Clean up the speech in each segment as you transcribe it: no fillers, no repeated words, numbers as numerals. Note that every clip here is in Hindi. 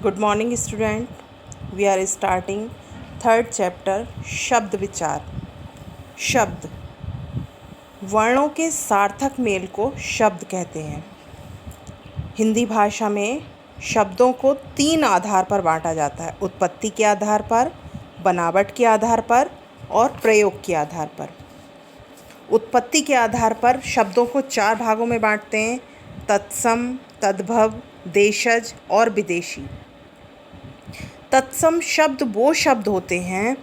Good morning student. We are starting third chapter शब्द विचार। शब्द वर्णों के सार्थक मेल को शब्द कहते हैं। हिंदी भाषा में शब्दों को 3 आधार पर बांटा जाता है: उत्पत्ति के आधार पर, बनावट के आधार पर और प्रयोग के आधार पर। उत्पत्ति के आधार पर शब्दों को 4 भागों में बांटते हैं: तत्सम, तद्भव, देशज और विदेशी। तत्सम शब्द वो शब्द होते हैं,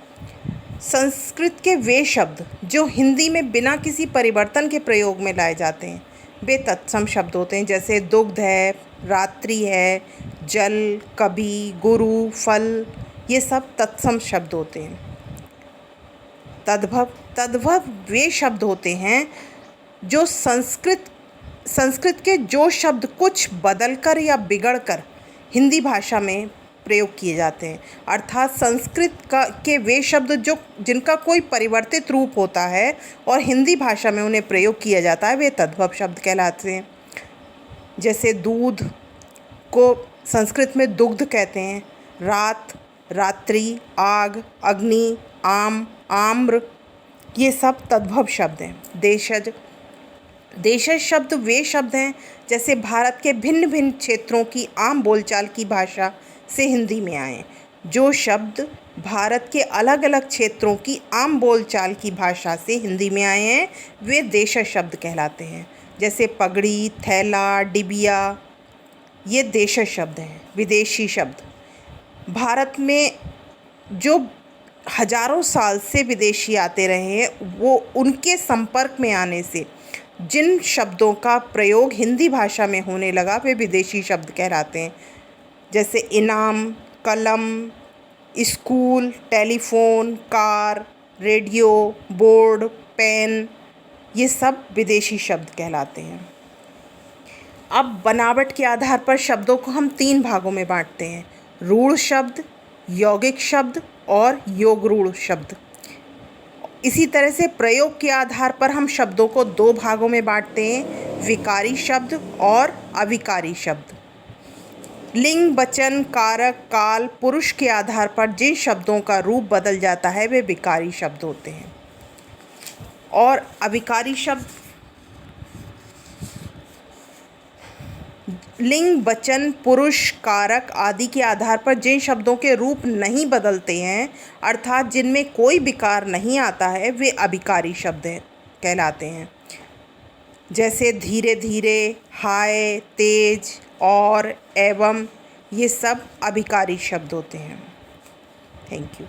संस्कृत के वे शब्द जो हिंदी में बिना किसी परिवर्तन के प्रयोग में लाए जाते हैं, वे तत्सम शब्द होते हैं। जैसे दुग्ध है, रात्रि है, जल, कवि, गुरु, फल, ये सब तत्सम शब्द होते हैं। तद्भव वे शब्द होते हैं जो संस्कृत के जो शब्द कुछ बदलकर या बिगड़कर हिंदी भाषा में प्रयोग किए जाते हैं, अर्थात संस्कृत के वे शब्द जिनका कोई परिवर्तित रूप होता है और हिंदी भाषा में उन्हें प्रयोग किया जाता है, वे तद्भव शब्द कहलाते हैं। जैसे दूध को संस्कृत में दुग्ध कहते हैं, रात, रात्रि, आग, अग्नि, आम, आम्र, ये सब तद्भव शब्द हैं। देशज शब्द वे शब्द हैं जैसे भारत के भिन्न भिन्न क्षेत्रों की आम बोलचाल की भाषा से हिंदी में आए। जो शब्द भारत के अलग अलग क्षेत्रों की आम बोलचाल की भाषा से हिंदी में आए हैं, वे देशज शब्द कहलाते हैं। जैसे पगड़ी, थैला, डिबिया, ये देशज शब्द हैं। विदेशी शब्द भारत में जो हजारों साल से विदेशी आते रहे हैं, वो उनके संपर्क में आने से जिन शब्दों का प्रयोग हिंदी भाषा में होने लगा, वे विदेशी शब्द कहलाते हैं। जैसे इनाम, कलम, school, telephone, car, radio, board, pen, ये सब विदेशी शब्द कहलाते हैं। अब बनावट के आधार पर शब्दों को हम 3 भागों में बांटते हैं: रूढ़ शब्द, यौगिक शब्द और योगरूढ़ शब्द। इसी तरह से प्रयोग के आधार पर हम शब्दों को 2 भागों में बांटते हैं: विकारी शब्द और अविकारी शब्द। लिंग, वचन, कारक, काल, पुरुष के आधार पर जिन शब्दों का रूप बदल जाता है, वे विकारी शब्द होते हैं। और अविकारी शब्द लिंग, वचन, पुरुष, कारक आदि के आधार पर जिन शब्दों के रूप नहीं बदलते हैं, अर्थात जिनमें कोई विकार नहीं आता है, वे अविकारी शब्द कहलाते हैं। जैसे धीरे धीरे, हाय, तेज और, एवं, ये सब अविकारी शब्द होते हैं। Thank you.